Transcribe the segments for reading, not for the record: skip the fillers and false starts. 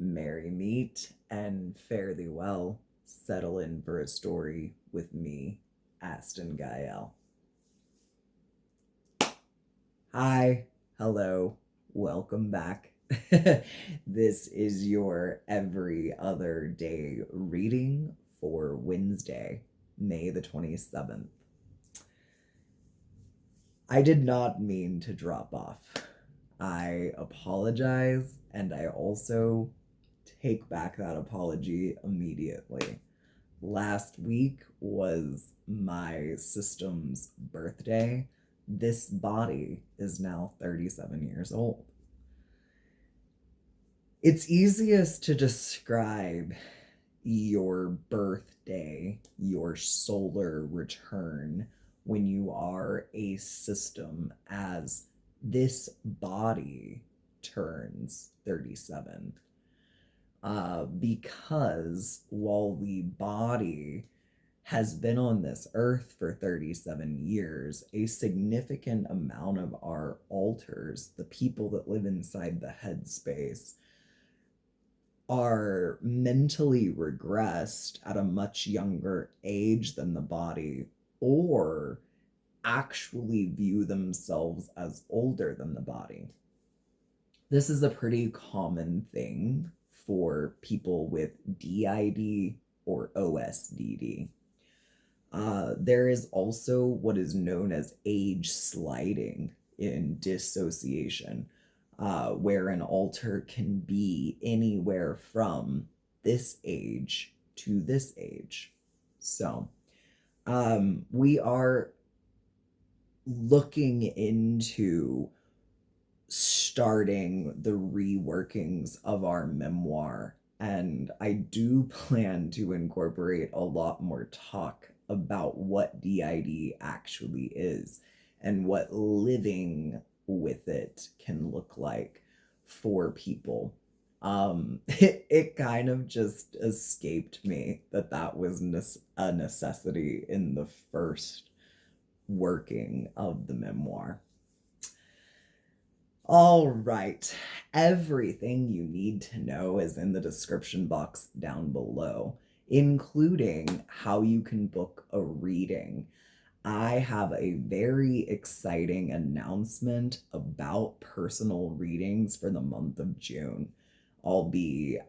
Merry meet and fare thee well. Settle in for a story with me, Astin Gaël. Hi, hello, welcome back. This is your every other day reading for Wednesday, May the 27th. I did not mean to drop off. I apologize, and I also take back that apology immediately. Last week was my system's birthday. This body is now 37 years old. It's easiest to describe your birthday, your solar return, when you are a system as this body turns 37. Because while the body has been on this earth for 37 years, a significant amount of our alters, the people that live inside the headspace, are mentally regressed at a much younger age than the body, or actually view themselves as older than the body. This is a pretty common thing for people with DID or OSDD. There is also what is known as age sliding in dissociation, where an alter can be anywhere from this age to this age. So, we are looking into starting the reworkings of our memoir, and I do plan to incorporate a lot more talk about what DID actually is and what living with it can look like for people. It kind of just escaped me that was a necessity in the first working of the memoir. All right, everything you need to know is in the description box down below, including how you can book a reading. I have a very exciting announcement about personal readings for the month of June. I'll be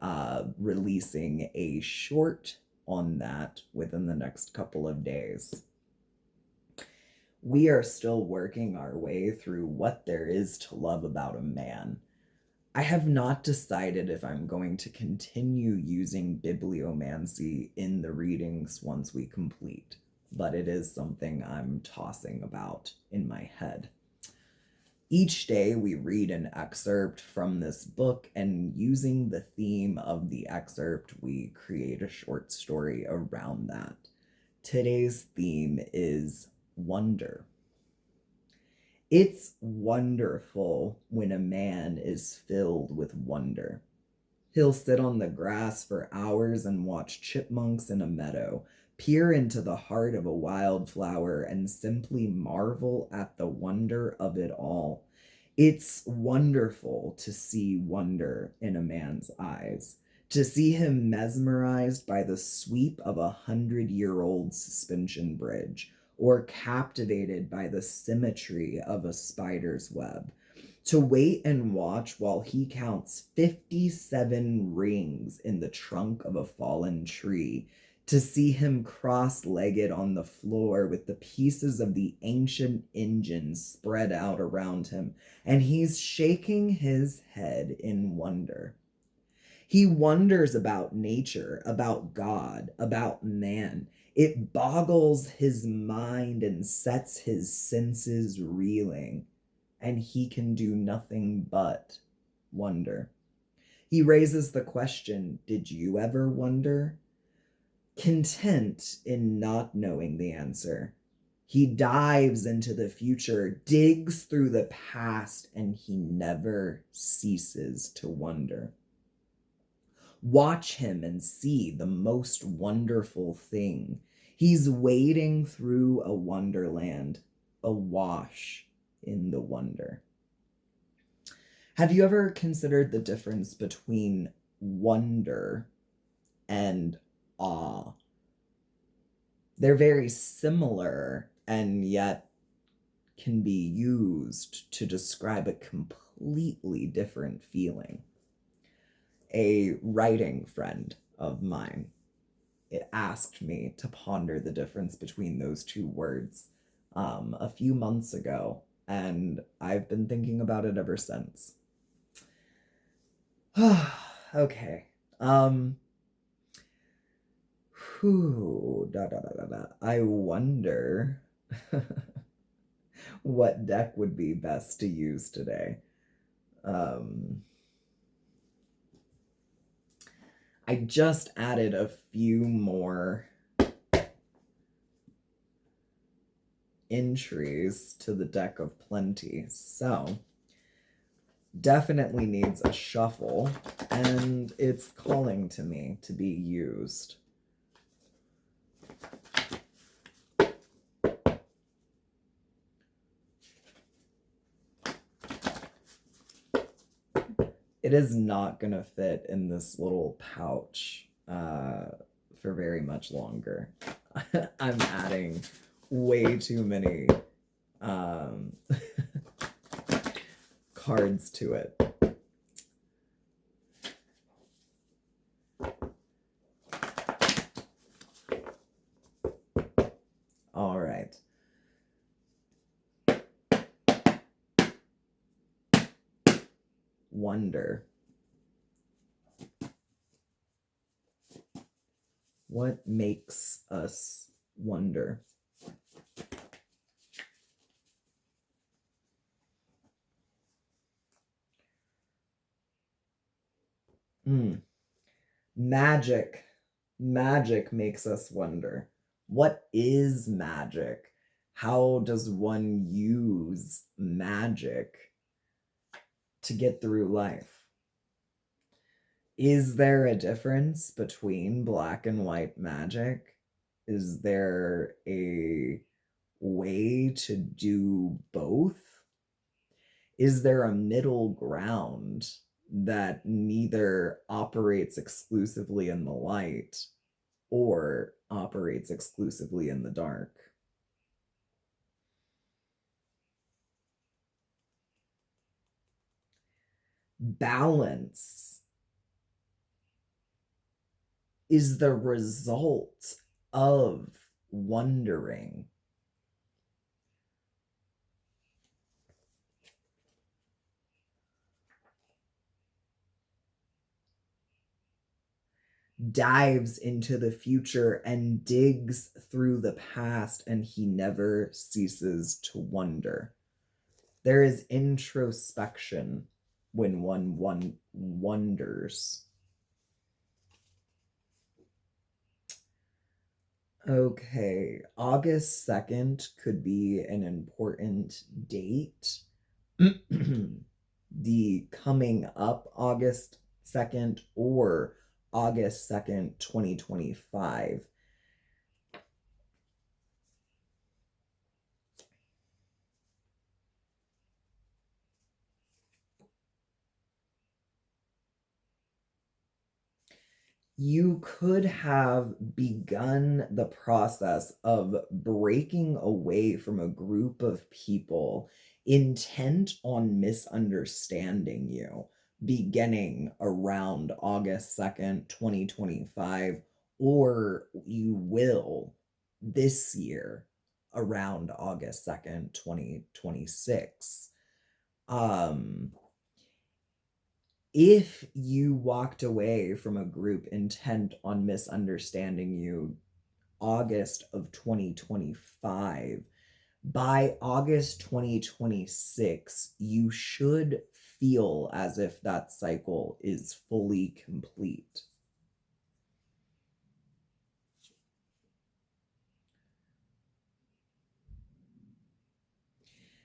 releasing a short on that within the next couple of days. We are still working our way through what there is to love about a man. I have not decided if I'm going to continue using bibliomancy in the readings once we complete, but it is something I'm tossing about in my head. Each day we read an excerpt from this book, and using the theme of the excerpt, we create a short story around that. Today's theme is wonder. It's wonderful when a man is filled with wonder. He'll sit on the grass for hours and watch chipmunks in a meadow, peer into the heart of a wildflower, and simply marvel at the wonder of it all. It's wonderful to see wonder in a man's eyes, to see him mesmerized by the sweep of 100-year-old suspension bridge, or captivated by the symmetry of a spider's web, to wait and watch while he counts 57 rings in the trunk of a fallen tree, to see him cross-legged on the floor with the pieces of the ancient engine spread out around him, and he's shaking his head in wonder. He wonders about nature, about God, about man. It boggles his mind and sets his senses reeling, and he can do nothing but wonder. He raises the question, did you ever wonder? Content in not knowing the answer, he dives into the future, digs through the past, and he never ceases to wonder. Watch him and see the most wonderful thing. He's wading through a wonderland, awash in the wonder. Have you ever considered the difference between wonder and awe. They're very similar and yet can be used to describe a completely different feeling. A writing friend of mine, it asked me to ponder the difference between those two words a few months ago, and I've been thinking about it ever since. Okay. I wonder what deck would be best to use today. I just added a few more entries to the deck of plenty, so definitely needs a shuffle, and it's calling to me to be used. It is not going to fit in this little pouch for very much longer. I'm adding way too many cards to it. All right. Wonder. What makes us wonder? Magic. Magic makes us wonder. What is magic? How does one use magic to get through life? Is there a difference between black and white magic? Is there a way to do both? Is there a middle ground that neither operates exclusively in the light or operates exclusively in the dark? Balance is the result of wondering. Dives into the future and digs through the past, and he never ceases to wonder. There is introspection when one wonders. Okay, August 2nd could be an important date. The coming up August 2nd or August 2nd, 2025. You could have begun the process of breaking away from a group of people intent on misunderstanding you, beginning around August 2nd, 2025, or you will this year around August 2nd, 2026. If you walked away from a group intent on misunderstanding you August of 2025, by August 2026, you should feel as if that cycle is fully complete.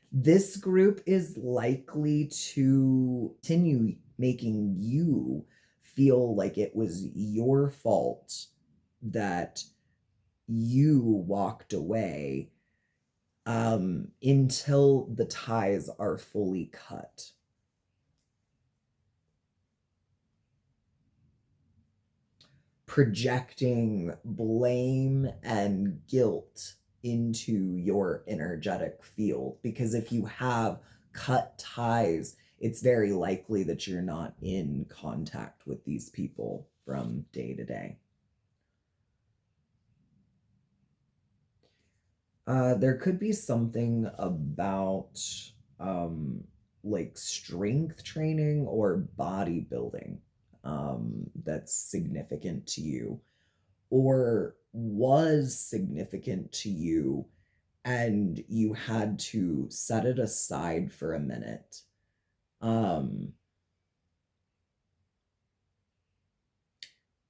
This group is likely to continue making you feel like it was your fault that you walked away until the ties are fully cut. projecting blame and guilt into your energetic field. Because if you have cut ties, it's very likely that you're not in contact with these people from day to day. There could be something about like strength training or bodybuilding that's significant to you, or was significant to you, and you had to set it aside for a minute.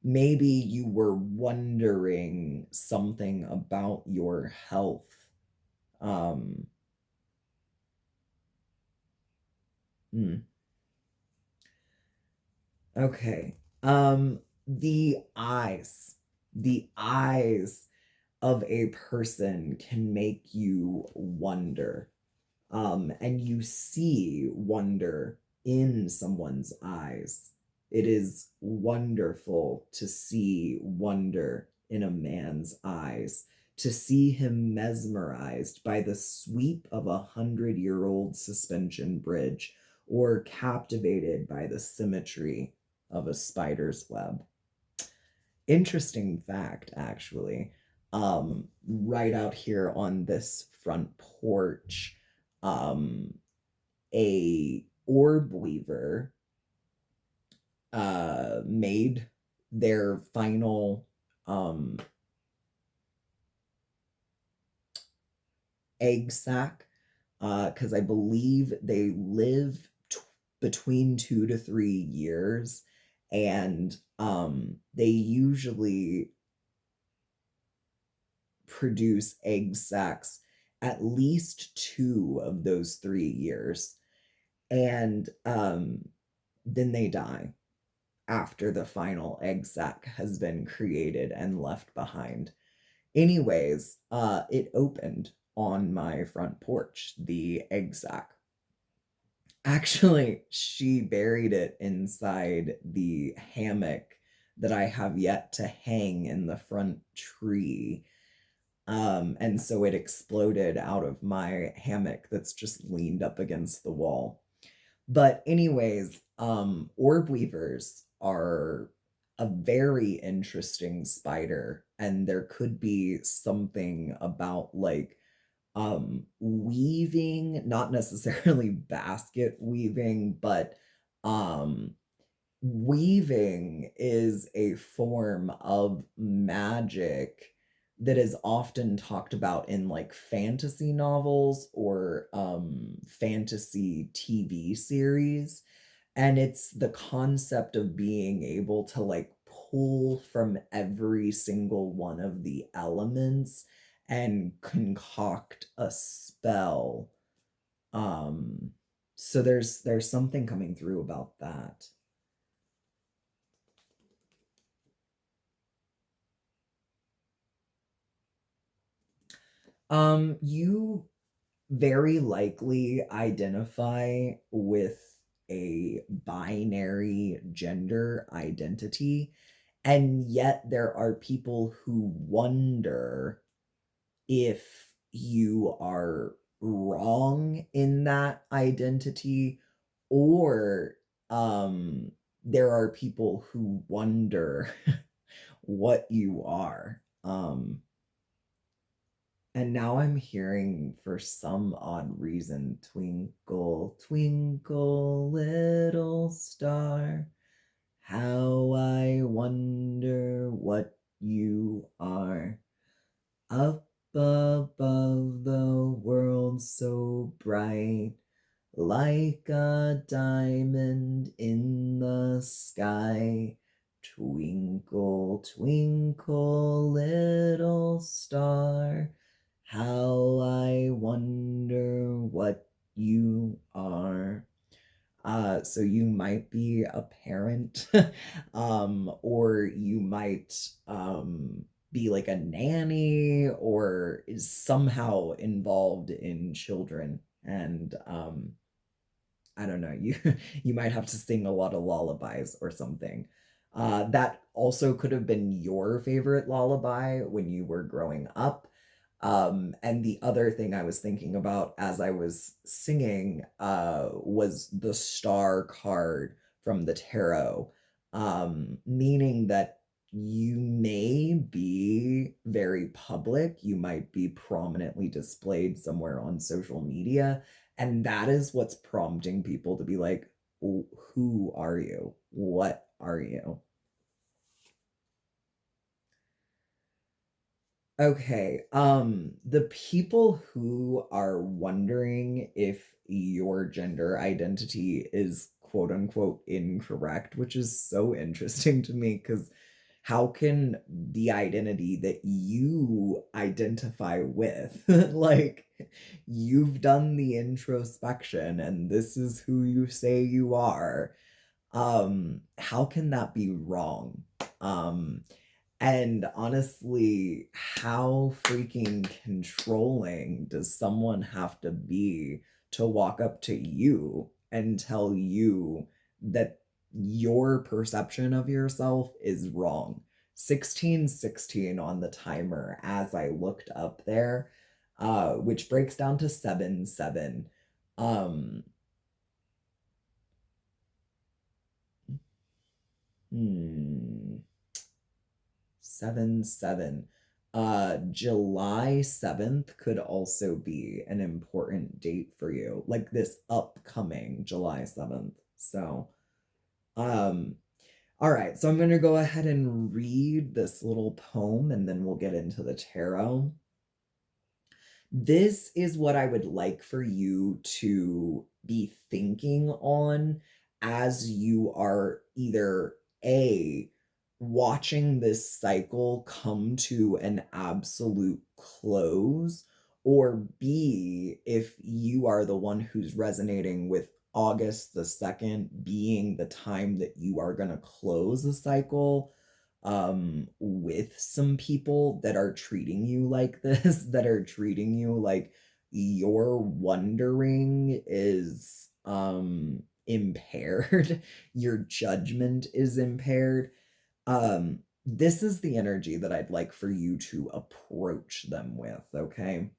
Maybe you were wondering something about your health. Um, hmm. Okay. The eyes. The eyes of a person can make you wonder. And you see wonder in someone's eyes. It is wonderful to see wonder in a man's eyes, to see him mesmerized by the sweep of 100-year-old suspension bridge, or captivated by the symmetry of a spider's web. Interesting fact, actually. Right out here on this front porch, a orb weaver made their final egg sac, because I believe they live between 2 to 3 years, and they usually produce egg sacs at least 2 of those 3 years, and then they die after the final egg sac has been created and left behind. Anyways, it opened on my front porch, the egg sac. Actually, she buried it inside the hammock that I have yet to hang in the front tree. And so it exploded out of my hammock that's just leaned up against the wall. But anyways, orb weavers are a very interesting spider, and there could be something about like weaving, not necessarily basket weaving, but um weaving is a form of magic that is often talked about in like fantasy novels or fantasy TV series. And it's the concept of being able to like pull from every single one of the elements and concoct a spell. Um, so there's something coming through about that. You very likely identify with a binary gender identity, and yet there are people who wonder if you are wrong in that identity, or there are people who wonder what you are. And now I'm hearing, for some odd reason, twinkle, twinkle, little star, how I wonder what you are. Up above the world so bright, like a diamond in the sky. Twinkle, twinkle, little star, how I wonder what you are. So you might be a parent, or you might be like a nanny, or is somehow involved in children. And I don't know, you you might have to sing a lot of lullabies or something. That also could have been your favorite lullaby when you were growing up. And the other thing I was thinking about as I was singing was the star card from the tarot, meaning that you may be very public, you might be prominently displayed somewhere on social media, and that is what's prompting people to be like, who are you? What are you? Okay, the people who are wondering if your gender identity is quote unquote incorrect, which is so interesting to me because how can the identity that you identify with, like, you've done the introspection and this is who you say you are, how can that be wrong? Um, and honestly, how freaking controlling does someone have to be to walk up to you and tell you that your perception of yourself is wrong? 1616 on the timer as I looked up there, which breaks down to 7 7. Um, hmm. 7 7. July 7th could also be an important date for you, like this upcoming July 7th. So, um, all right, so I'm going to go ahead and read this little poem and then we'll get into the tarot. This is what I would like for you to be thinking on as you are either A, watching this cycle come to an absolute close, or B, if you are the one who's resonating with August the 2nd being the time that you are going to close the cycle, with some people that are treating you like this, that are treating you like your wondering is impaired, your judgment is impaired. This is the energy that I'd like for you to approach them with, okay?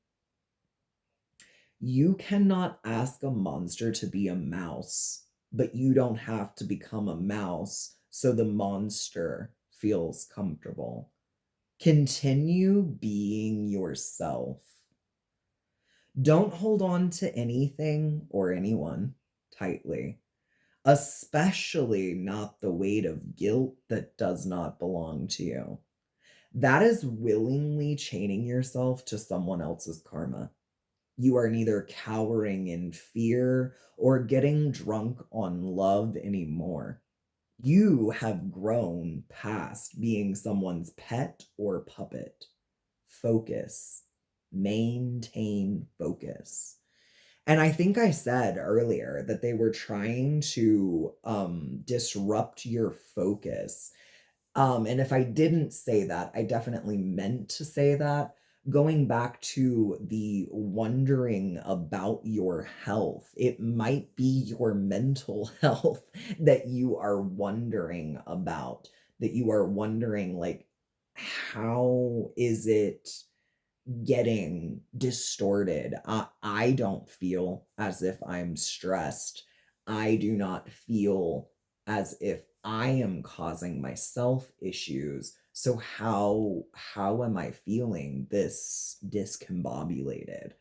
You cannot ask a monster to be a mouse, but you don't have to become a mouse so the monster feels comfortable. Continue being yourself. Don't hold on to anything or anyone tightly, especially not the weight of guilt that does not belong to you. That is willingly chaining yourself to someone else's karma. You are neither cowering in fear or getting drunk on love anymore. You have grown past being someone's pet or puppet. Focus. Maintain focus. And I think I said earlier that they were trying to disrupt your focus. And if I didn't say that, I definitely meant to say that. Going back to the wondering about your health, it might be your mental health that you are wondering about, that you are wondering, like, how is it getting distorted? I don't feel as if I'm stressed. I do not feel as if I am causing myself issues. So how am I feeling this discombobulated?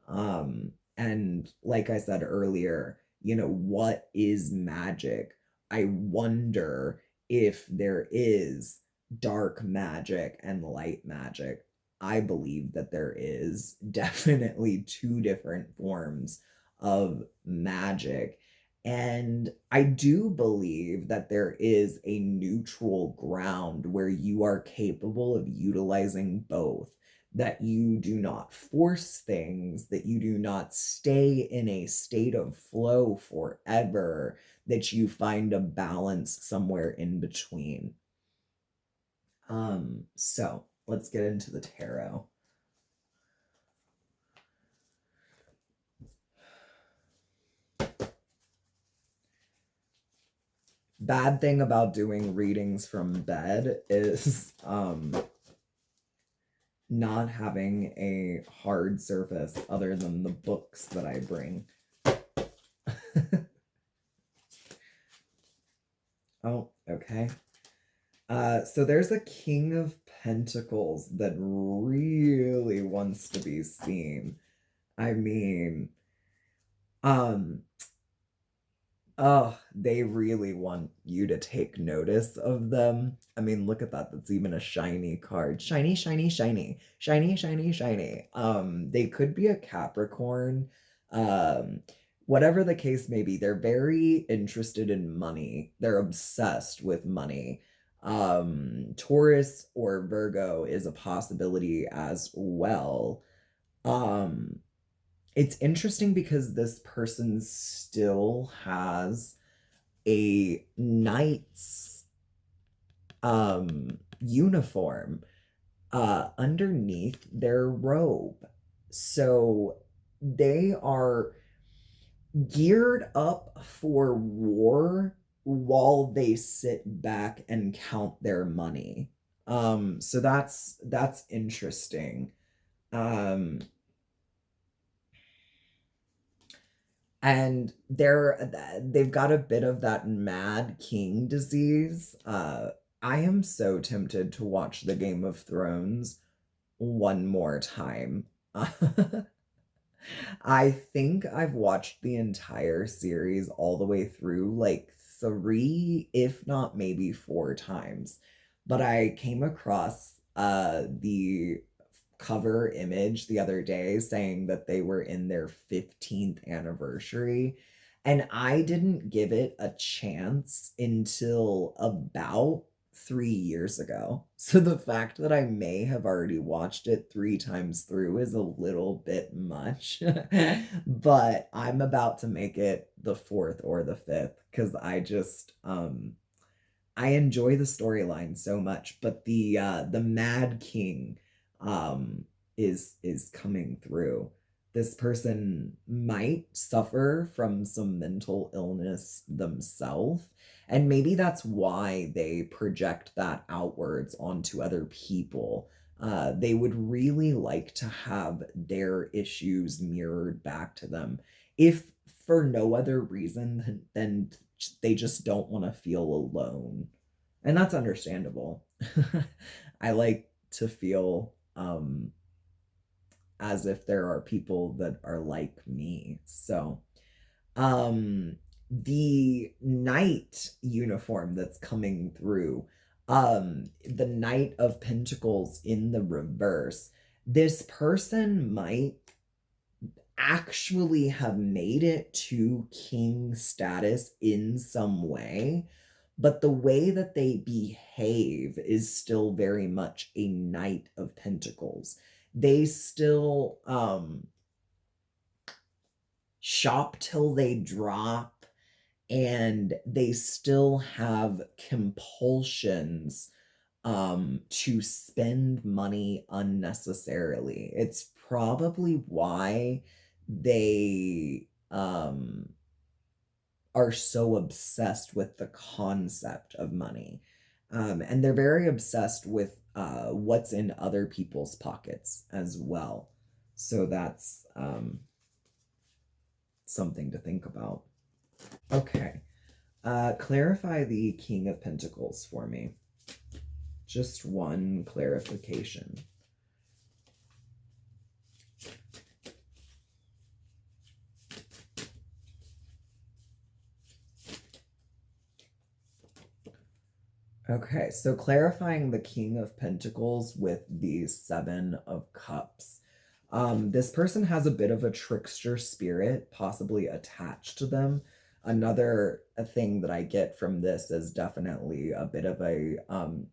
And like I said earlier, what is magic? I wonder if there is dark magic and light magic. I believe that there is definitely two different forms of magic. And I do believe that there is a neutral ground where you are capable of utilizing both, that you do not force things, that you do not stay in a state of flow forever, that you find a balance somewhere in between. So let's get into the tarot. Bad thing about doing readings from bed is not having a hard surface other than the books that I bring. Oh, okay. So there's a King of Pentacles that really wants to be seen. I mean, um, oh, they really want you to take notice of them. I mean, look at that. That's even a shiny card. Shiny, shiny, shiny. Shiny, shiny, shiny. They could be a Capricorn. Um, Whatever the case may be, they're very interested in money. They're obsessed with money. Taurus or Virgo is a possibility as well. Um, it's interesting because this person still has a knight's uniform underneath their robe. So they are geared up for war while they sit back and count their money. So that's interesting. Um and they've got a bit of that mad king disease. I am so tempted to watch the Game of Thrones one more time. I think I've watched the entire series all the way through like 3, if not maybe 4 times. But I came across the cover image the other day saying that they were in their 15th anniversary. And I didn't give it a chance until about 3 years ago. So the fact that I may have already watched it 3 times through is a little bit much. But I'm about to make it the fourth or the fifth because I enjoy the storyline so much, but the Mad King is coming through. This person might suffer from some mental illness themselves, and maybe that's why they project that outwards onto other people. They would really like to have their issues mirrored back to them, if for no other reason than they just don't want to feel alone. And that's understandable. I like to feel as if there are people that are like me. So, um the knight uniform that's coming through, the Knight of Pentacles in the reverse. This person might actually have made it to king status in some way, but the way that they behave is still very much a Knight of Pentacles. They still shop till they drop, and they still have compulsions to spend money unnecessarily. It's probably why they are so obsessed with the concept of money. And they're very obsessed with what's in other people's pockets as well. So that's something to think about. Okay. Clarify the King of Pentacles for me. Just one clarification. Okay, so clarifying the King of Pentacles with the Seven of Cups. This person has a bit of a trickster spirit possibly attached to them. Another thing that I get from this is definitely a bit of a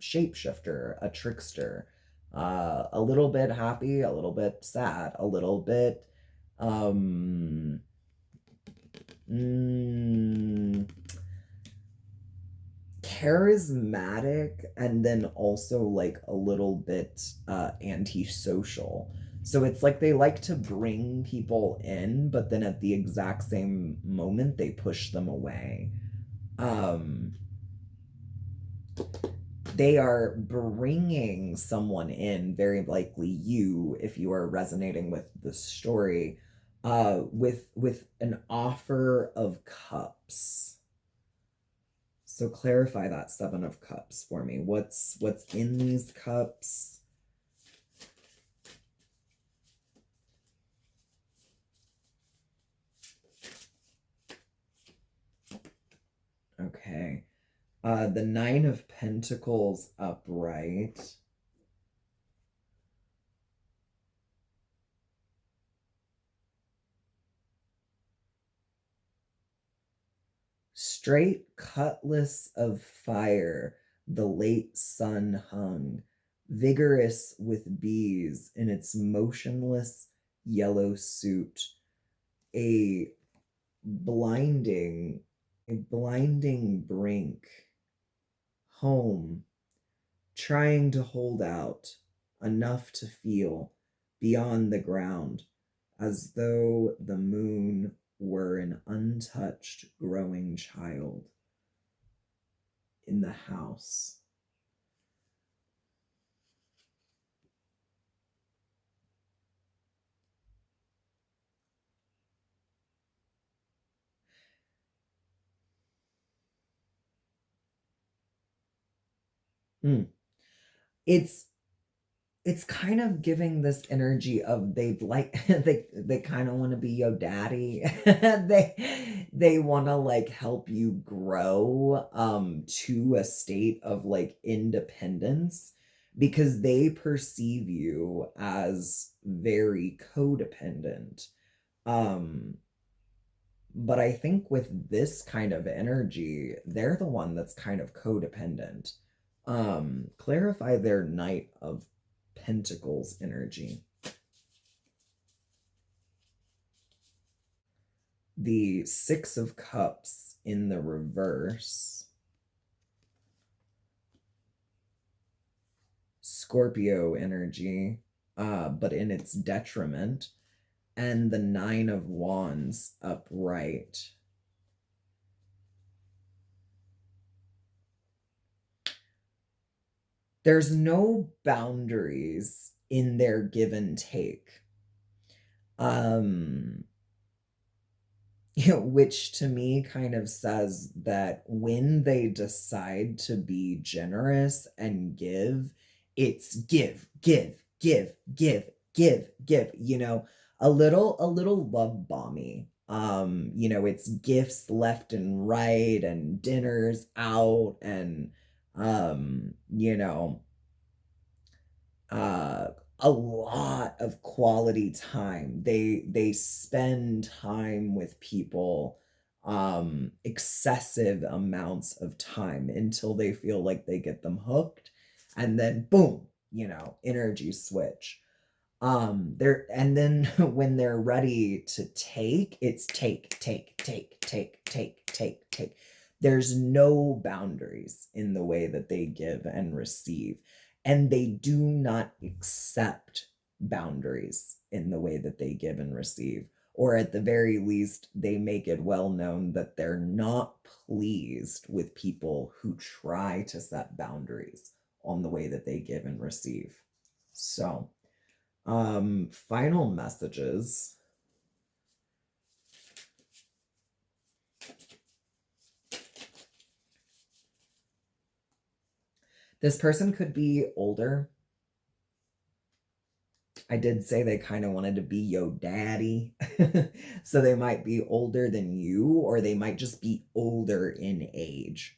shapeshifter, a trickster. A little bit happy, a little bit sad, a little bit um, mm, charismatic, and then also like a little bit antisocial. So it's like they like to bring people in, but then at the exact same moment they push them away. um they are bringing someone in, very likely you, if you are resonating with the story, with an offer of cups. So clarify that Seven of Cups for me. What's in these cups? Okay. The Nine of Pentacles upright. Straight cutlass of fire, the late sun hung, vigorous with bees in its motionless yellow suit, a blinding, brink, home, trying to hold out, enough to feel, beyond the ground, as though the moon were an untouched growing child in the house. It's it's kind of giving this energy of they'd like they kind of want to be your daddy. They want to like help you grow to a state of like independence, because they perceive you as very codependent. um but I think with this kind of energy, they're the one that's kind of codependent. Clarify their Knight of Pentacles energy. The Six of Cups in the reverse. Scorpio energy, but in its detriment. And the Nine of Wands upright. There's no boundaries in their give and take. Which to me kind of says that when they decide to be generous and give, it's give, give, give, give, give, give, a little love bomby. It's gifts left and right and dinners out and um, you know, uh a lot of quality time. They spend time with people, excessive amounts of time, until they feel like they get them hooked, and then boom, energy switch. They're and then when they're ready to take, it's take, take, take, take, take, take, take. There's no boundaries in the way that they give and receive, and they do not accept boundaries in the way that they give and receive. Or at the very least, they make it well known that they're not pleased with people who try to set boundaries on the way that they give and receive. So final messages. This person could be older. I did say they kind of wanted to be yo daddy. So they might be older than you, or they might just be older in age.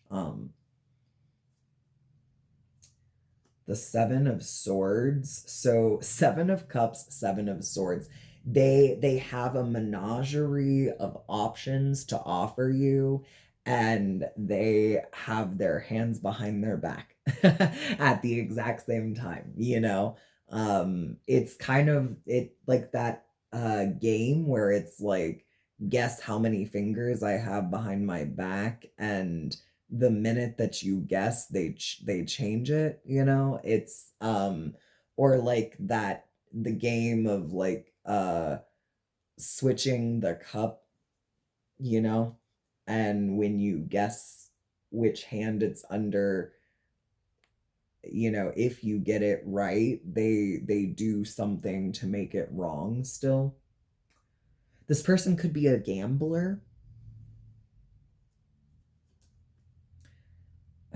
The Seven of Swords. So Seven of Cups, Seven of Swords. They have a menagerie of options to offer you, and they have their hands behind their back at the exact same time. It's kind of it like that game where it's like, guess how many fingers I have behind my back, and the minute that you guess, they change it. It's or like that, the game of like switching the cup, you know and when you guess which hand it's under, you know, if you get it right, they do something to make it wrong still. This person could be a gambler.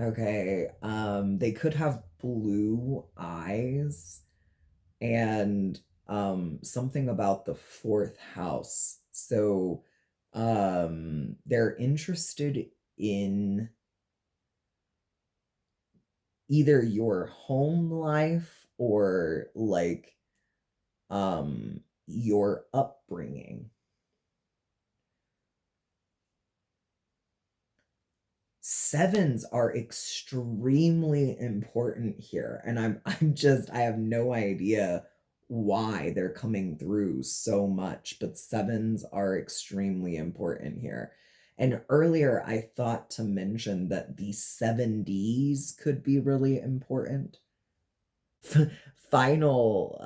Okay, they could have blue eyes, and something about the fourth house. So they're interested in either your home life or like your upbringing. Sevens are extremely important here, and I have no idea why they're coming through so much, but sevens are extremely important here. And earlier I thought to mention that the 7Ds could be really important. Final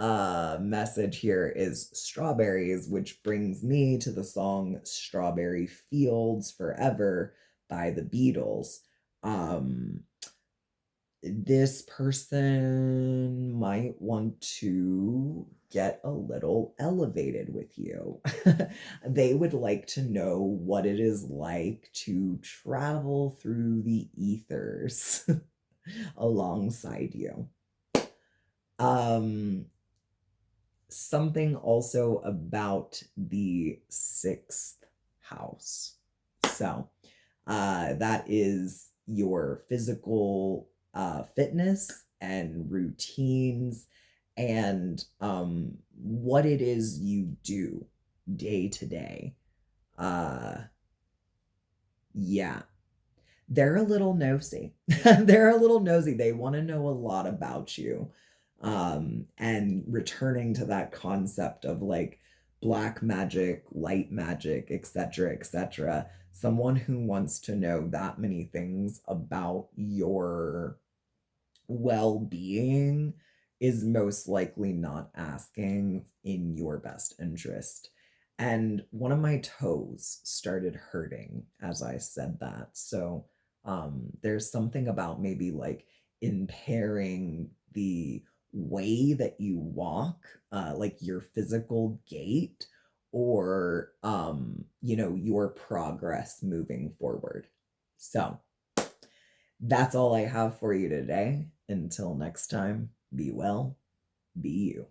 message here is strawberries, which brings me to the song Strawberry Fields Forever by the Beatles. Um, this person might want to get a little elevated with you. They would like to know what it is like to travel through the ethers alongside you. Um, something also about the sixth house. So, that is your physical fitness and routines and what it is you do day to day. Yeah, they're a little nosy. They're a little nosy. They want to know a lot about you. And returning to that concept of like black magic, light magic, etc., etc. Someone who wants to know that many things about your well-being is most likely not asking in your best interest. And one of my toes started hurting as I said that. So there's something about maybe like impairing the way that you walk, like your physical gait, or you know, your progress moving forward. So that's all I have for you today. Until next time, be well, be you.